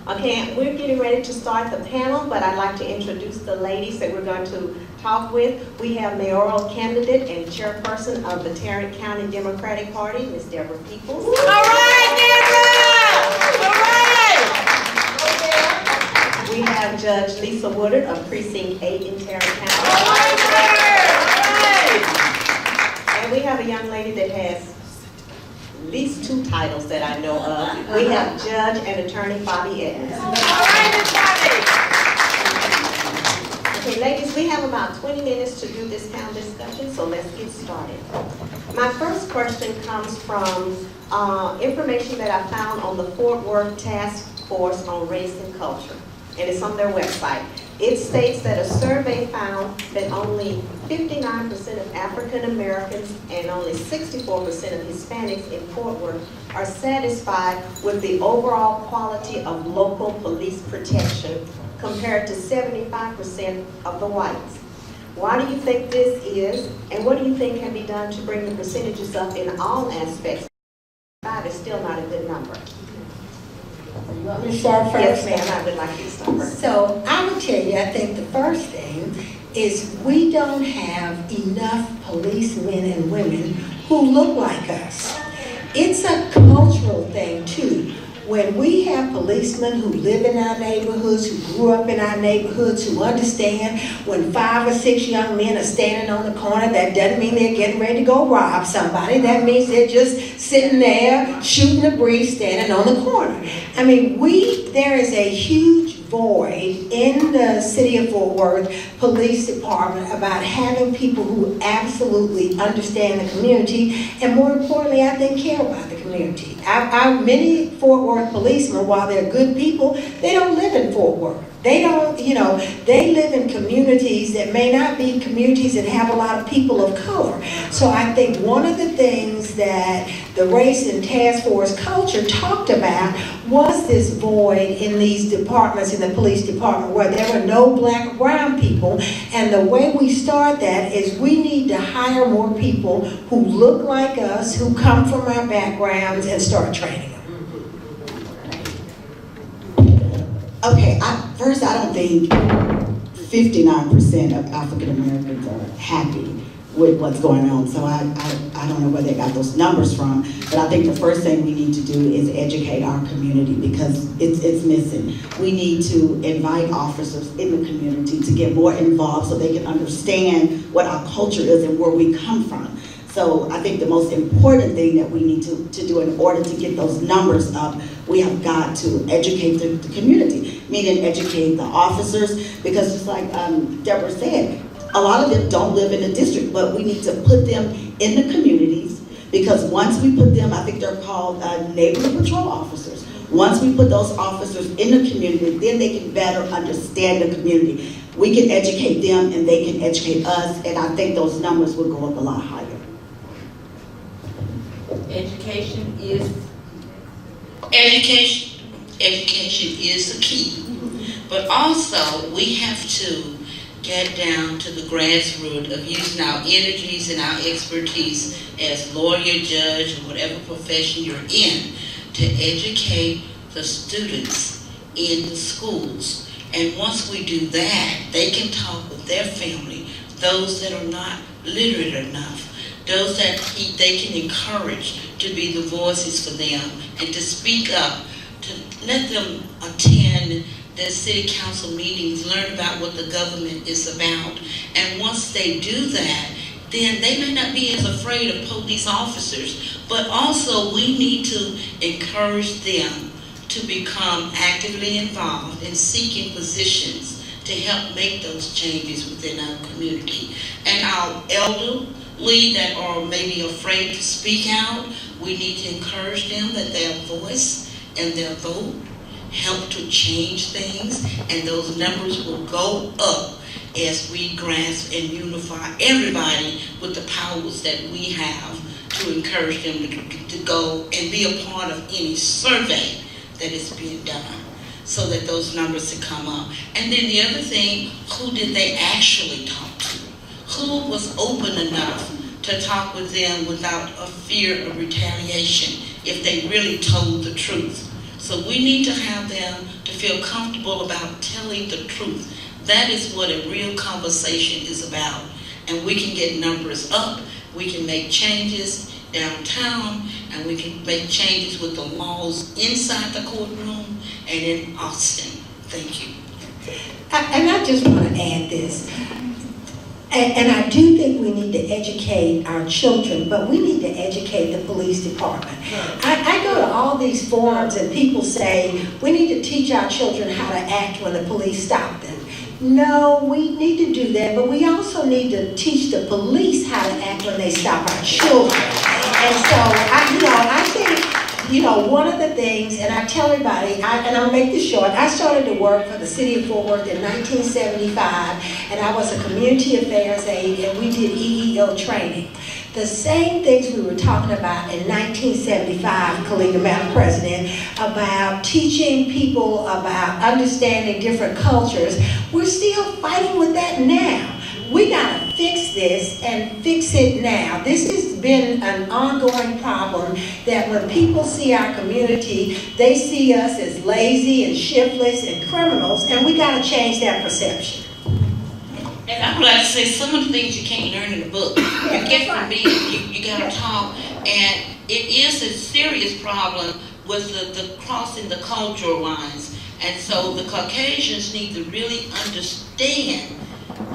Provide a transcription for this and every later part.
Okay, we're getting ready to start the panel, but I'd like to introduce the ladies that we're going to talk with. We have mayoral candidate and chairperson of the Tarrant County Democratic Party, Ms. Deborah Peoples. All right, Deborah! All right! We have Judge Lisa Woodard of Precinct 8 in Tarrant County. All right, And we have a young lady that has at least 2 titles that I know of. We have Judge and Attorney Bobby Evans. all right, Miss Bobby. Okay, ladies, we have about 20 minutes to do this panel discussion, so let's get started. My first question comes from information that I found on the Fort Worth Task Force on Race and Culture, and it's on their website. It states that a survey found that only 59% of African Americans and only 64% of Hispanics in Fort Worth are satisfied with the overall quality of local police protection compared to 75% of the whites. Why do you think this is, and what do you think can be done to bring the percentages up in all aspects? 5 is still not a good number. You want me to start first? Yes, ma'am, I would like you to start first. So I would tell you, I think the first thing is we don't have enough policemen and women who look like us. It's a cultural thing too. When we have policemen who live in our neighborhoods, who grew up in our neighborhoods, who understand when 5 or 6 young men are standing on the corner, that doesn't mean they're getting ready to go rob somebody. That means they're just sitting there shooting the breeze, standing on the corner. I mean, there is a huge void in the city of Fort Worth Police Department about having people who absolutely understand the community, and more importantly, I think care about the community. Many Fort Worth policemen, while they're good people, they don't live in Fort Worth. They don't, they live in communities that may not be communities that have a lot of people of color. So I think one of the things that the race and task force culture talked about was this void in these departments, in the police department, where there were no black or brown people. And the way we start that is we need to hire more people who look like us, who come from our backgrounds, and start training them. Okay, first I don't think 59% of African Americans are happy with what's going on. So I don't know where they got those numbers from, but I think the first thing we need to do is educate our community because it's missing. We need to invite officers in the community to get more involved so they can understand what our culture is and where we come from. So I think the most important thing that we need to do in order to get those numbers up, we have got to educate the community, meaning educate the officers, because just like Deborah said, a lot of them don't live in the district, but we need to put them in the communities, because once we put them, I think they're called neighborhood patrol officers. Once we put those officers in the community, then they can better understand the community. We can educate them and they can educate us, and I think those numbers will go up a lot higher. Education is the key, but also we have to get down to the grassroots of using our energies and our expertise as lawyer, judge, or whatever profession you're in to educate the students in the schools. And once we do that, they can talk with their family, those that are not literate enough, those that they can encourage to be the voices for them and to speak up, to let them attend the city council meetings, learn about what the government is about. And once they do that, then they may not be as afraid of police officers, but also we need to encourage them to become actively involved in seeking positions to help make those changes within our community. And our elderly that are maybe afraid to speak out, we need to encourage them that their voice and their vote help to change things, and those numbers will go up as we grasp and unify everybody with the powers that we have to encourage them to go and be a part of any survey that is being done, so that those numbers can come up. And then the other thing, who did they actually talk to? Who was open enough to talk with them without a fear of retaliation if they really told the truth? So we need to have them to feel comfortable about telling the truth. That is what a real conversation is about. And we can get numbers up, we can make changes downtown, and we can make changes with the laws inside the courtroom and in Austin. Thank you. And I just want to add this. And I do think we need to educate our children, but we need to educate the police department. I go to all these forums and people say, we need to teach our children how to act when the police stop them. No, we need to do that, but we also need to teach the police how to act when they stop our children. And so, I think, one of the things, and I tell everybody, and I'll make this short, I started to work for the city of Fort Worth in 1975, and I was a community affairs aide, and we did EEO training. The same things we were talking about in 1975, Kalika, Madam President, about teaching people about understanding different cultures, we're still fighting with that now. We gotta fix this and fix it now. This has been an ongoing problem that when people see our community, they see us as lazy and shiftless and criminals, and we gotta change that perception. And I would like to say some of the things you can't learn in a book. You get from me, you gotta talk, and it is a serious problem with the crossing the cultural lines. And so the Caucasians need to really understand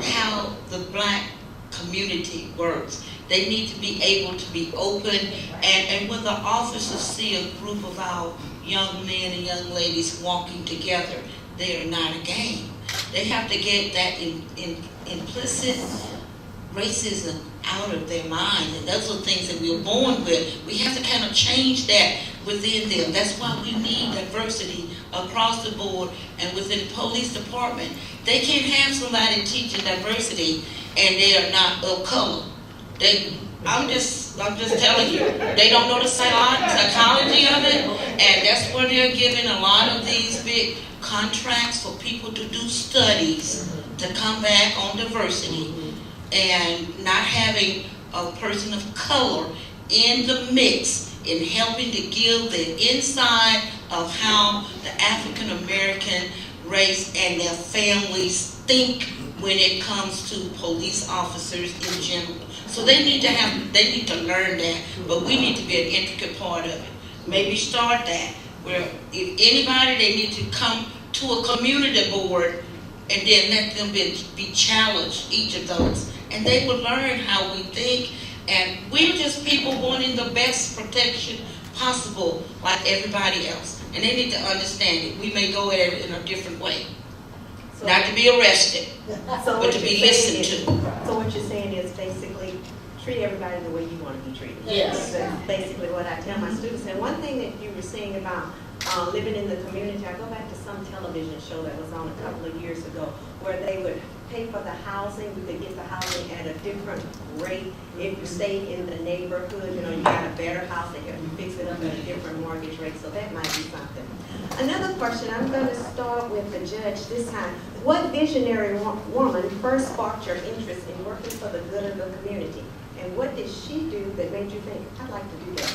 how the black community works. They need to be able to be open, and when the officers see a group of our young men and young ladies walking together, they are not a gang. They have to get that implicit racism out of their minds, and those are things that we were born with. We have to kind of change that within them. That's why we need diversity across the board, and within the police department. They can't have somebody teaching diversity and they are not of color. I'm just telling you, they don't know the psychology of it, and that's where they're giving a lot of these big contracts for people to do studies to come back on diversity, and not having a person of color in the mix in helping to give the inside of how the African American race and their families think when it comes to police officers in general. So they need to learn that, but we need to be an intricate part of it. Maybe start that, where if anybody, they need to come to a community board and then let them be challenged, each of those. And they will learn how we think, and we're just people wanting the best protection possible like everybody else. And they need to understand it. We may go at it in a different way. So, not to be arrested, but to be listened to. So what you're saying is basically treat everybody the way you want to be treated. Yes. That's basically what I tell my students. And one thing that you were saying about living in the community, I go back to some television show that was on a couple of years ago where they would pay for the housing. We could get the housing at a different rate if you stayed in the neighborhood. You got a better house, they can fix it up at a different mortgage rate. So that might be something. Another question, I'm going to start with the judge this time. What visionary woman first sparked your interest in working for the good of the community? And what did she do that made you think, I'd like to do that?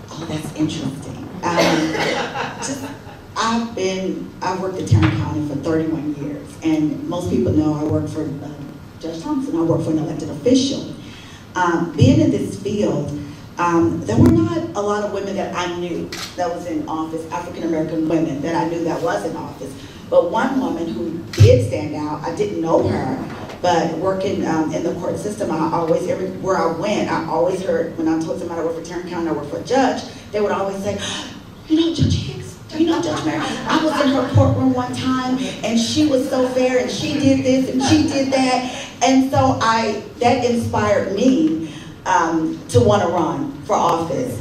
Oh, that's interesting. I've worked at Tarrant County for 31 years, and most people know I work for Judge Thompson. I work for an elected official. Being in this field, there were not a lot of women that I knew that was in office, African American women that I knew that was in office. But one woman who did stand out, I didn't know her, but working in the court system, everywhere I went, I always heard, when I told somebody I work for Tarrant County, I work for a judge, they would always say, Judge Hicks, Judge Mary, I was in her courtroom one time, and she was so fair, and she did this, and she did that. And so that inspired me to want to run for office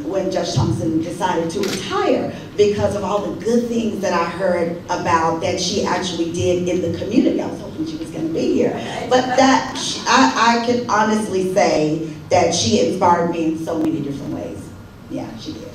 when Judge Thompson decided to retire, because of all the good things that I heard about that she actually did in the community. I was hoping she was going to be here. But that, I can honestly say that she inspired me in so many different ways. Yeah, she did.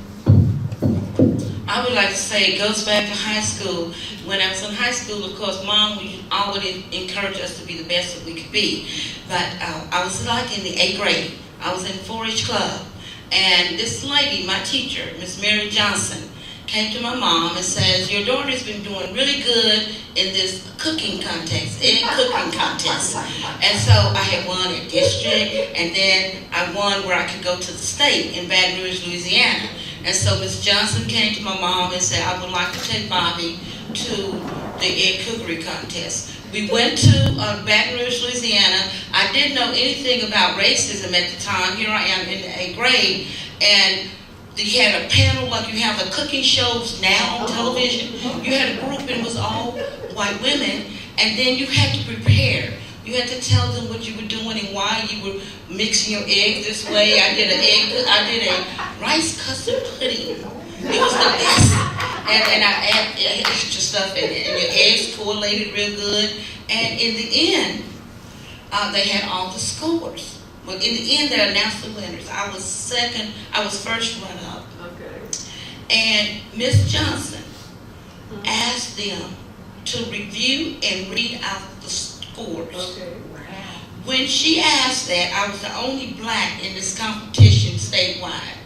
I would like to say it goes back to high school. When I was in high school, of course, Mom would always encourage us to be the best that we could be. But I was like in the 8th grade. I was in 4-H club. And this lady, my teacher, Miss Mary Johnson, came to my mom and says, your daughter's been doing really good in this cooking contest, egg cooking contest. And so I had won a district, and then I won where I could go to the state in Baton Rouge, Louisiana. And so Ms. Johnson came to my mom and said, I would like to take Bobby to the egg cookery contest. We went to Baton Rouge, Louisiana. I didn't know anything about racism at the time. Here I am in the 8th grade, and you had a panel like you have the cooking shows now on television. You had a group and it was all white women, and then you had to prepare. You had to tell them what you were doing and why you were mixing your eggs this way. I did a rice custard pudding. It was the best. And I add extra stuff in it, and your eggs coagulated real good. And in the end, they had all the scores. Well, in the end, they announced the winners. I was second. I was first runner-up. Okay. And Miss Johnson asked them to review and read out the scores. Okay. When she asked that, I was the only black in this competition statewide.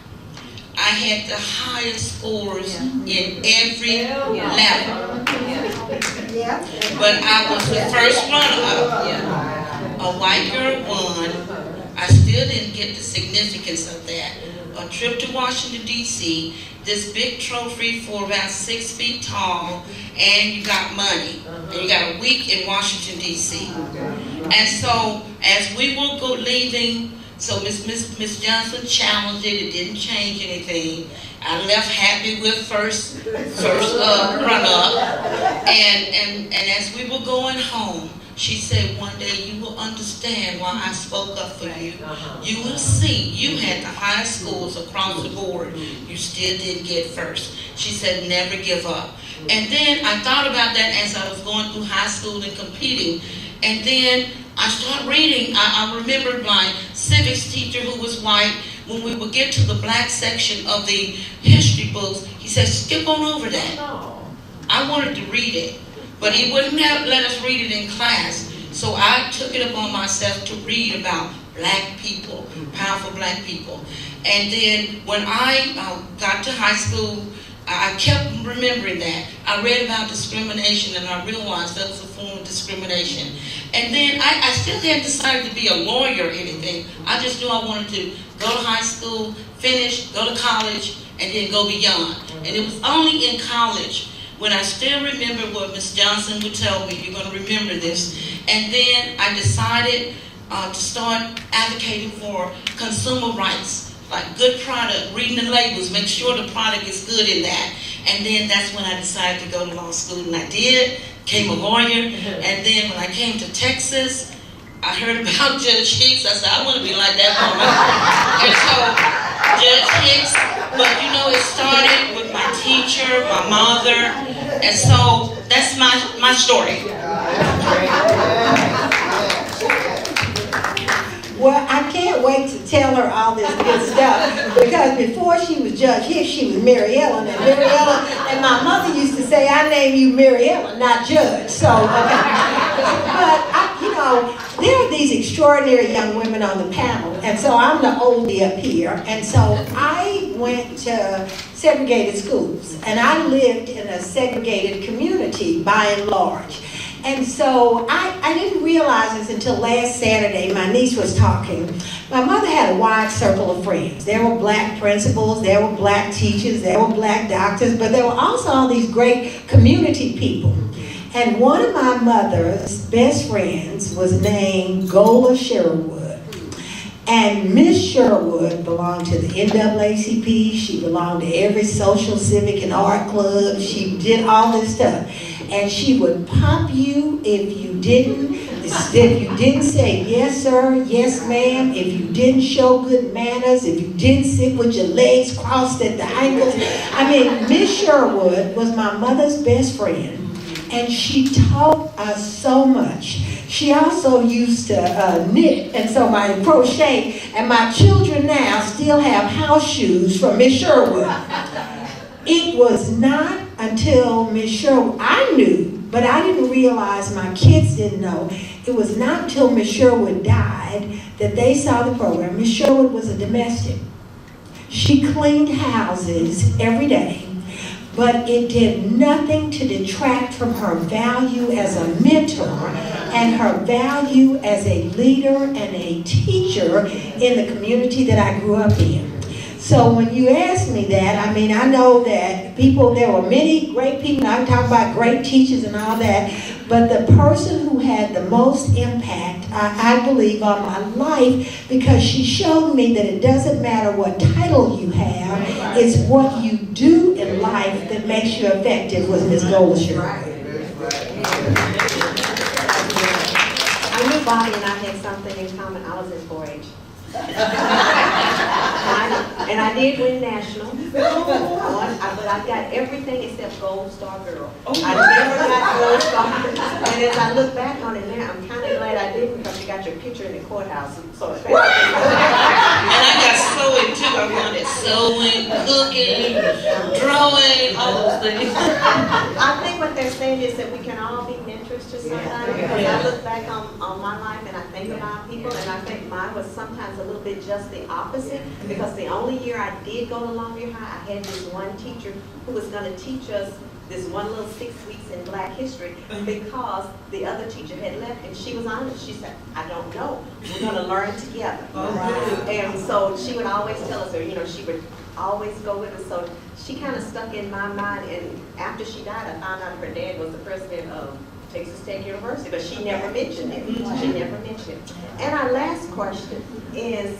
I had the highest scores in every level. But I was the first runner-up. A white girl won. I still didn't get the significance of that. A trip to Washington, D.C., this big trophy for about 6 feet tall, and you got money. And you got a week in Washington, D.C. And so, as we were leaving, so Miss Johnson challenged it. It didn't change anything. I left happy with first run-up. And as we were going home, she said, one day you will understand why I spoke up for you. You will see, you had the highest scores across the board. You still didn't get first. She said, never give up. And then I thought about that as I was going through high school and competing. And then I started reading. I remember my civics teacher who was white, when we would get to the black section of the history books, he said, skip on over that. I wanted to read it, but he wouldn't let us read it in class. So I took it upon myself to read about black people, powerful black people. And then when I got to high school, I kept remembering that. I read about discrimination, and I realized that was a form of discrimination. And then I still hadn't decided to be a lawyer or anything. I just knew I wanted to go to high school, finish, go to college, and then go beyond. And it was only in college when I still remember what Ms. Johnson would tell me, you're going to remember this. And then I decided to start advocating for consumer rights. Like good product, reading the labels, make sure the product is good in that. And then that's when I decided to go to law school, and I did, became a lawyer. And then when I came to Texas, I heard about Judge Hicks. I said, I want to be like that woman. And so, Judge Hicks, but you know, it started with my teacher, my mother, and so that's my story. Well, I can't wait to tell her all this good stuff, because before she was Judge Hicks, she was Mary Ellen, and Mary Ellen, and my mother used to say, I name you Mary Ellen, not Judge. So, but there are these extraordinary young women on the panel, and so I'm the oldie up here, and so I went to segregated schools, and I lived in a segregated community by and large. And so I didn't realize this until last Saturday. My niece was talking. My mother had a wide circle of friends. There were black principals, there were black teachers, there were black doctors, but there were also all these great community people. And one of my mother's best friends was named Gola Sherwood. And Miss Sherwood belonged to the NAACP. She belonged to every social, civic, and art club. She did all this stuff. And she would pop you if you didn't say yes sir, yes ma'am, if you didn't show good manners, if you didn't sit with your legs crossed at the ankles. I mean, Miss Sherwood was my mother's best friend, and she taught us so much. She also used to knit, and so my crochet, and my children now still have house shoes from Miss Sherwood. It was not until Miss Sherwood, I knew, but I didn't realize my kids didn't know. It was not until Miss Sherwood died that they saw the program. Miss Sherwood was a domestic. She cleaned houses every day, but it did nothing to detract from her value as a mentor and her value as a leader and a teacher in the community that I grew up in. So when you ask me that, I mean, I know that there were many great people, I'm talking about great teachers and all that, but the person who had the most impact, I believe, on my life, because she showed me that it doesn't matter what title you have, it's what you do in life that makes you effective, was Ms. Goldsher. I knew Bobby and I had something in common. I was in 4-H. And I did win national. But I got everything except Gold Star Girl. I never got Gold Star. And as I look back on it now, I'm kind of glad I didn't, because you got your picture in the courthouse. So And I got sewing too. I wanted sewing, cooking, drawing, all those things. I think what they're saying is that we can all be mentors to somebody. Because I look back on my life and I think about people, and I think mine was sometimes a little bit just the opposite. Because the only year I did go to Longview High, I had this one teacher who was going to teach us this one little 6 weeks in Black history, because the other teacher had left, and she was honest. She said, I don't know. We're going to learn together. And so she would always tell us, or she would always go with us. So she kind of stuck in my mind, and after she died, I found out her dad was the president of Texas Tech University, but she never mentioned it. She never mentioned it. And our last question is,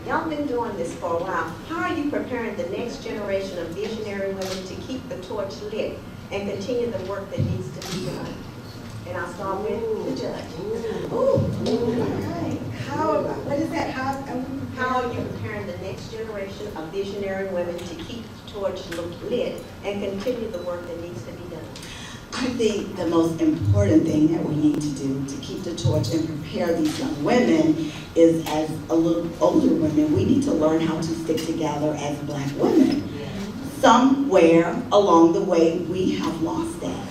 y'all been doing this for a while. How are you preparing the next generation of visionary women to keep the torch lit and continue the work that needs to be done? And I'll start with the judge. Ooh, okay. What is that? How are you preparing the next generation of visionary women to keep the torch lit and continue the work that needs to be done? I think the most important thing that we need to do to keep the torch and prepare these young women is, as a little older women, we need to learn how to stick together as Black women. Somewhere along the way, we have lost that.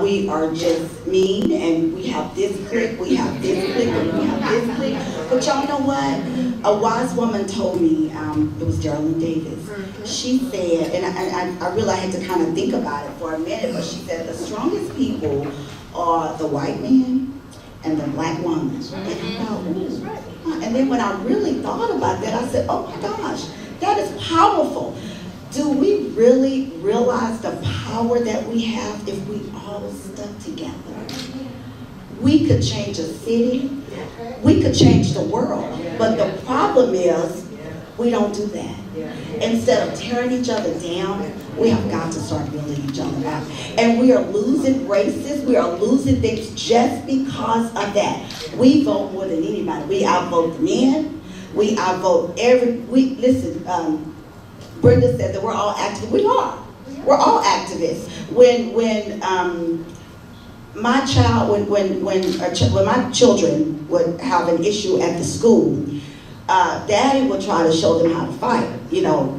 We are just mean, and we have this clique, we have this clique, and we have this clique. But y'all know what? A wise woman told me, it was Geraldine Davis. She said, and I really had to kind of think about it for a minute, but she said the strongest people are the white man and the Black woman. And I thought, ooh. And then when I really thought about that, I said, oh my gosh, that is powerful. Do we really realize the power that we have if we all stuck together? We could change a city. We could change the world. But the problem is, we don't do that. Instead of tearing each other down, we have got to start building each other up. And we are losing races. We are losing things just because of that. We vote more than anybody. We outvote the men. We outvote listen, Brenda said that we're all activists. We are. We're all activists. When my children would have an issue at the school, Daddy would try to show them how to fight,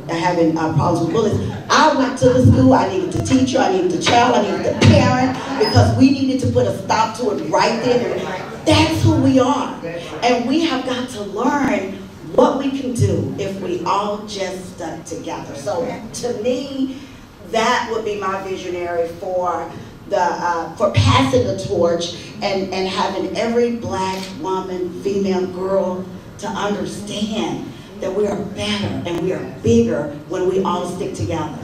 having problems with bullies. I went to the school, I needed the teacher, I needed the child, I needed the parent, because we needed to put a stop to it right then. And that's who we are. And we have got to learn what we can do if we all just stuck together. So to me, that would be my visionary for passing the torch and having every Black woman, female, girl to understand that we are better and we are bigger when we all stick together.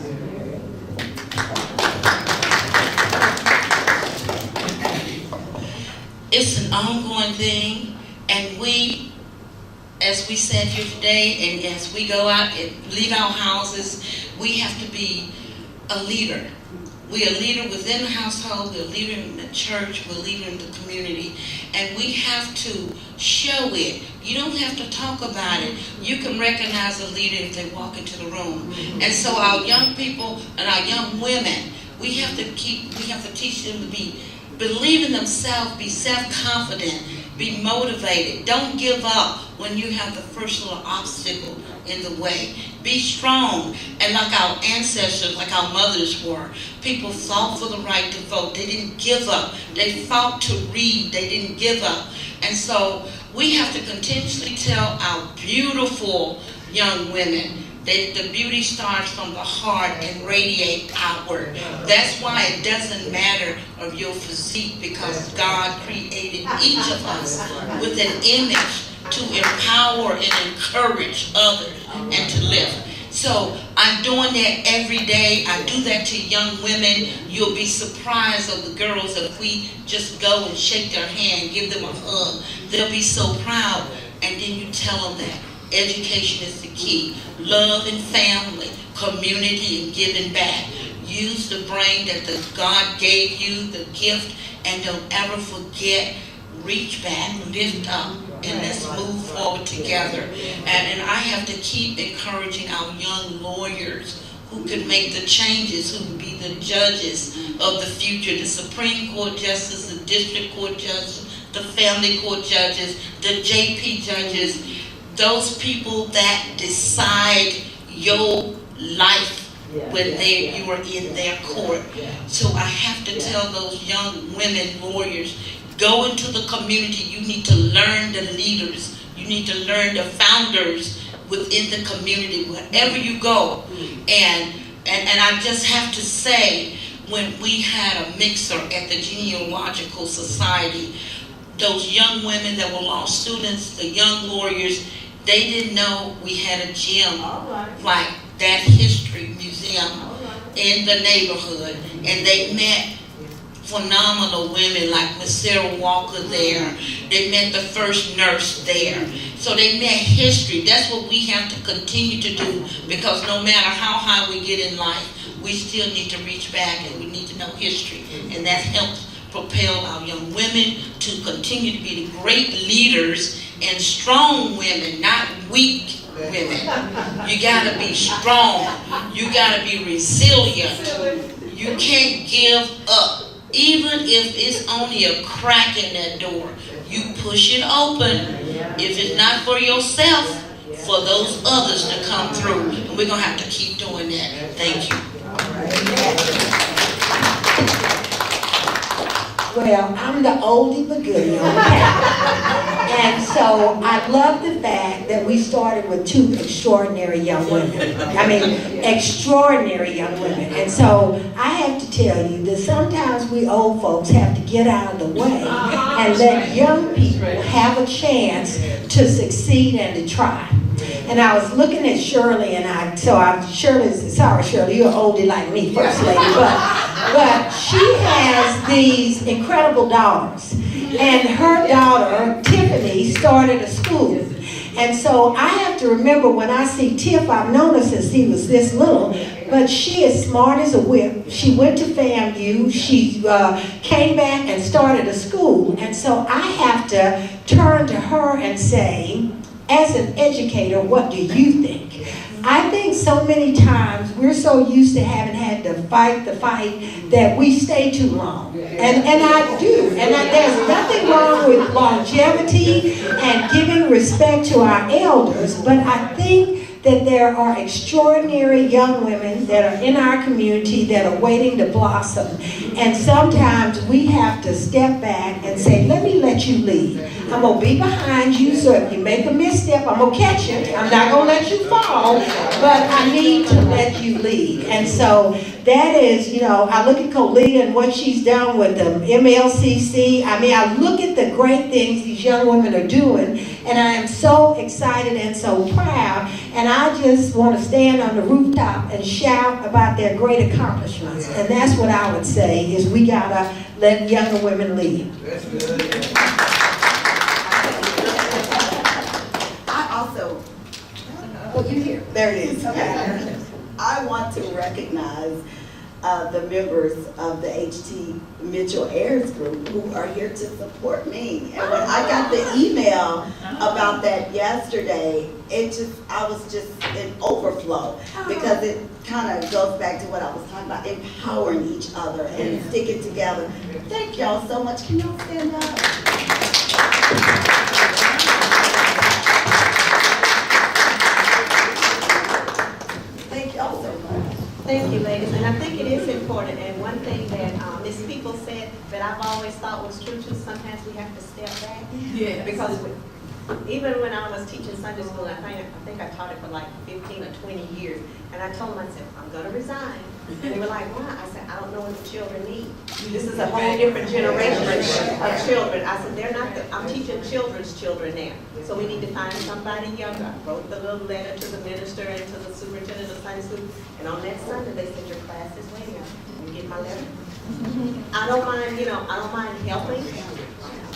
It's an ongoing thing, and we, as we said here today, and as we go out and leave our houses, we have to be a leader. We're a leader within the household, we're a leader in the church, we're a leader in the community, and we have to show it. You don't have to talk about it. You can recognize a leader if they walk into the room. And so our young people and our young women, we have to teach them to believe in themselves, be self-confident, be motivated. Don't give up when you have the first little obstacle in the way. Be strong. And like our ancestors, like our mothers were, people fought for the right to vote. They didn't give up. They fought to read. They didn't give up. And so we have to continuously tell our beautiful young women The beauty starts from the heart and radiate outward. That's why it doesn't matter of your physique, because God created each of us with an image to empower and encourage others and to lift. So I'm doing that every day. I do that to young women. You'll be surprised of the girls if we just go and shake their hand, give them a hug. They'll be so proud. And then you tell them that education is the key. Love and family, community, and giving back. Use the brain that God gave you, the gift, and don't ever forget, reach back, lift up, and let's move forward together. And I have to keep encouraging our young lawyers who can make the changes, who will be the judges of the future, the Supreme Court justice, the district court judges, the family court judges, the JP judges, those people that decide your life when you are in their court. So I have to tell those young women lawyers, go into the community. You need to learn the leaders. You need to learn the founders within the community, wherever you go. And I just have to say, when we had a mixer at the Genealogical Society, those young women that were law students, the young lawyers, they didn't know we had a gym like that history museum in the neighborhood. And they met phenomenal women like Miss Sarah Walker there. They met the first nurse there. So they met history. That's what we have to continue to do, because no matter how high we get in life, we still need to reach back and we need to know history. And that helps propel our young women to continue to be the great leaders and strong women, not weak women. You gotta be strong. You gotta be resilient. You can't give up. Even if it's only a crack in that door, you push it open. If it's not for yourself, for those others to come through. And we're gonna have to keep doing that. Thank you. Well, I'm the oldie but goodie on the panel. And so I love the fact that we started with two extraordinary young women. I mean, extraordinary young women. And so I have to tell you that sometimes we old folks have to get out of the way and let young people have a chance to succeed and to try. And I was looking at Shirley, and sorry Shirley, you're oldie like me, First Lady, but she has these incredible daughters. And her daughter, Tiffany, started a school. And so I have to remember, when I see Tiff, I've known her since she was this little, but she is smart as a whip. She went to FAMU, she came back and started a school. And so I have to turn to her and say, as an educator, what do you think? I think so many times we're so used to having had to fight the fight that we stay too long. And I do. And there's nothing wrong with longevity and giving respect to our elders, but I think that there are extraordinary young women that are in our community that are waiting to blossom. And sometimes we have to step back and say, let me let you lead. I'm going to be behind you, so if you make a misstep, I'm going to catch you. I'm not going to let you fall, but I need to let you lead. And so that is, I look at Colita and what she's done with the MLCC. I mean, I look at the great things these young women are doing, and I am so excited and so proud. And I just want to stand on the rooftop and shout about their great accomplishments. And that's what I would say, is we got to let younger women lead. That's good. There it is. I want to recognize the members of the H.T. Mitchell Ayers group who are here to support me. And when I got the email about that yesterday, I was just in overflow, because it kind of goes back to what I was talking about, empowering each other and sticking together. Thank y'all so much. Can y'all stand up? Thank you, ladies, and I think it is important, and one thing that Ms. People said that I've always thought was true too, sometimes we have to step back. Yeah. Because Even when I was teaching Sunday school, I think I taught it for like 15 or 20 years, and I told them, I said, I'm gonna resign. And they were like, why? I said, I don't know what the children need. This is a whole different generation of children. I said, I'm teaching children's children now. So we need to find somebody younger. I wrote the little letter to the minister and to the superintendent of Sunday school, and on that Sunday, they said, your class is waiting. You get my letter? I don't mind, I don't mind helping.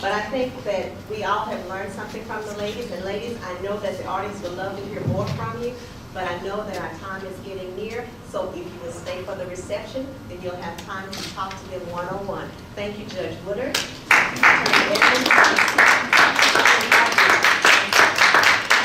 But I think that we all have learned something from the ladies. And ladies, I know that the audience would love to hear more from you, but I know that our time is getting near. So if you will stay for the reception, then you'll have time to talk to them one-on-one. Thank you, Judge Woodard.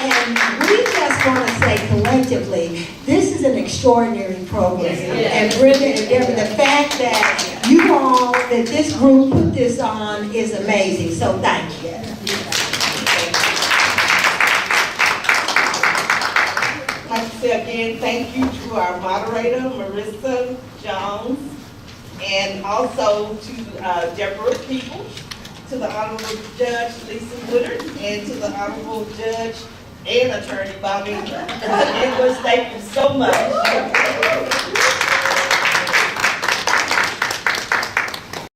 And we just want to say collectively, this is an extraordinary program. And Brenda and Deborah, the fact that you all, that this group put this on is amazing. So thank you. I'd like to say again, thank you to our moderator, Marissa Jones, and also to Deborah Peoples, to the Honorable Judge Lisa Woodard, and to the Honorable Judge and Attorney Bobby Edwards. Thank you so much.